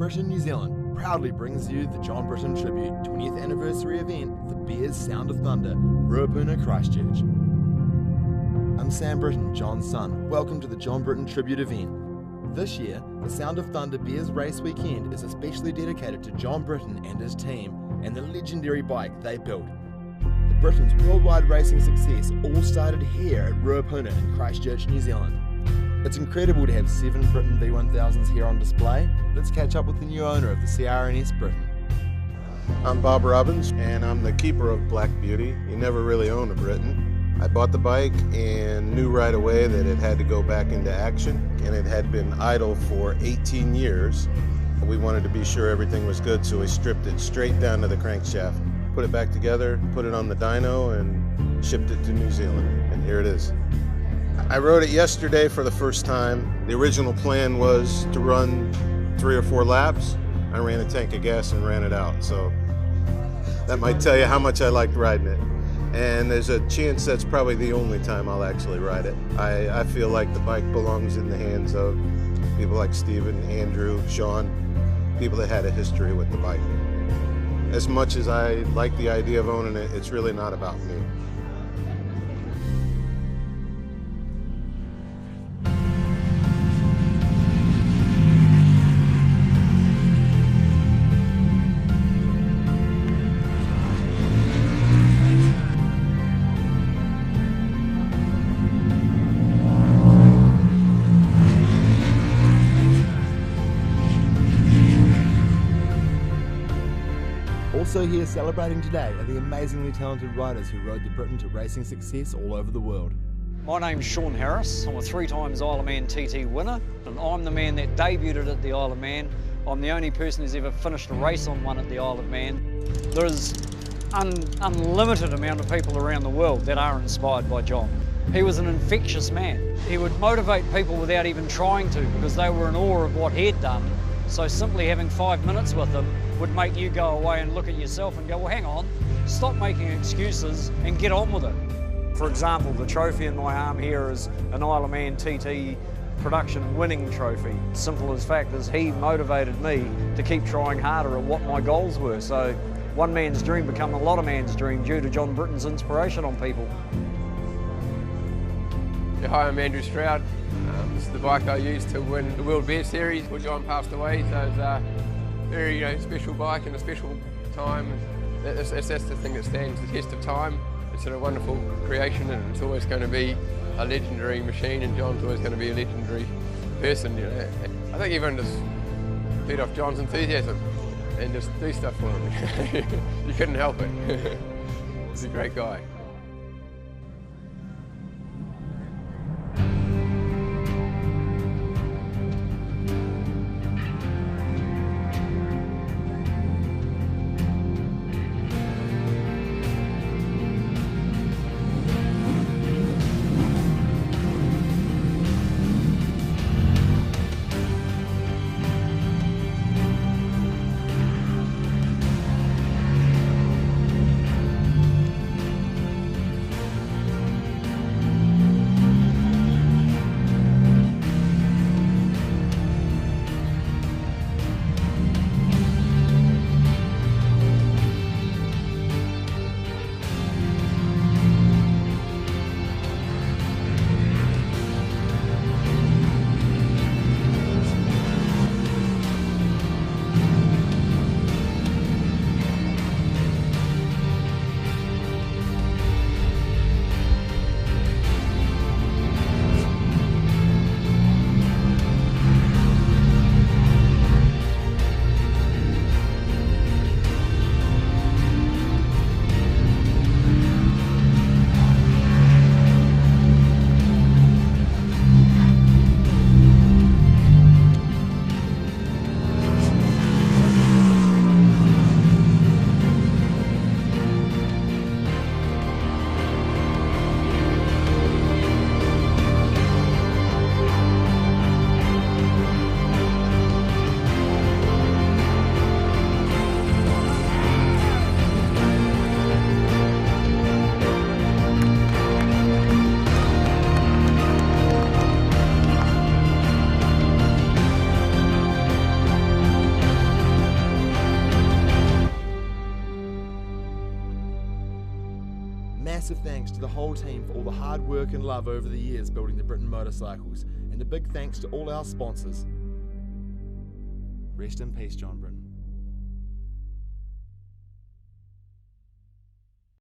Britton, New Zealand proudly brings you the John Britton Tribute 20th Anniversary event, the Bears Sound of Thunder, Ruapuna, Christchurch. I'm Sam Britton, John's son. Welcome to the John Britton Tribute event. This year, the Sound of Thunder Bears Race Weekend is especially dedicated to John Britton and his team and the legendary bike they built. The Britton's worldwide racing success all started here at Ruapuna in Christchurch, New Zealand. It's incredible to have 7 Britton V1000s here on display. Let's catch up with the new owner of the CRNS Britton. I'm Bob Robbins, and I'm the keeper of Black Beauty. You never really own a Britton. I bought the bike and knew right away that it had to go back into action, and it had been idle for 18 years. We wanted to be sure everything was good, so we stripped it straight down to the crankshaft, put it back together, put it on the dyno, and shipped it to New Zealand, and here it is. I rode it yesterday for the first time. The original plan was to run 3 or 4 laps. I ran a tank of gas and ran it out, so that might tell you how much I liked riding it. And there's a chance that's probably the only time I'll actually ride it. I feel like the bike belongs in the hands of people like Stephen, Andrew, Sean, people that had a history with the bike. As much as I like the idea of owning it, it's really not about me. Also here celebrating today are the amazingly talented riders who rode the Britton to racing success all over the world. My name's Sean Harris. I'm a 3 times Isle of Man TT winner, and I'm the man that debuted at the Isle of Man. I'm the only person who's ever finished a race on one at the Isle of Man. There's unlimited amount of people around the world that are inspired by John. He was an infectious man. He would motivate people without even trying to, because they were in awe of what he'd done. So simply having 5 minutes with him would make you go away and look at yourself and go, well, hang on, stop making excuses and get on with it. For example, the trophy in my arm here is an Isle of Man TT production winning trophy. Simple as fact is he motivated me to keep trying harder at what my goals were. So one man's dream become a lot of man's dream due to John Britton's inspiration on people. Yeah, hi, I'm Andrew Stroud. This is the bike I used to win the World Bear Series when John passed away. So it's a very special bike and a special time. That's the thing that stands the test of time. It's a wonderful creation, and it's always going to be a legendary machine, and John's always going to be a legendary person. I think everyone just feed off John's enthusiasm and just do stuff for him. You couldn't help it. He's a great guy. thanks to the whole team for all the hard work and love over the years building the Britton Motorcycles, and a big thanks to all our sponsors. Rest in peace, John Britton.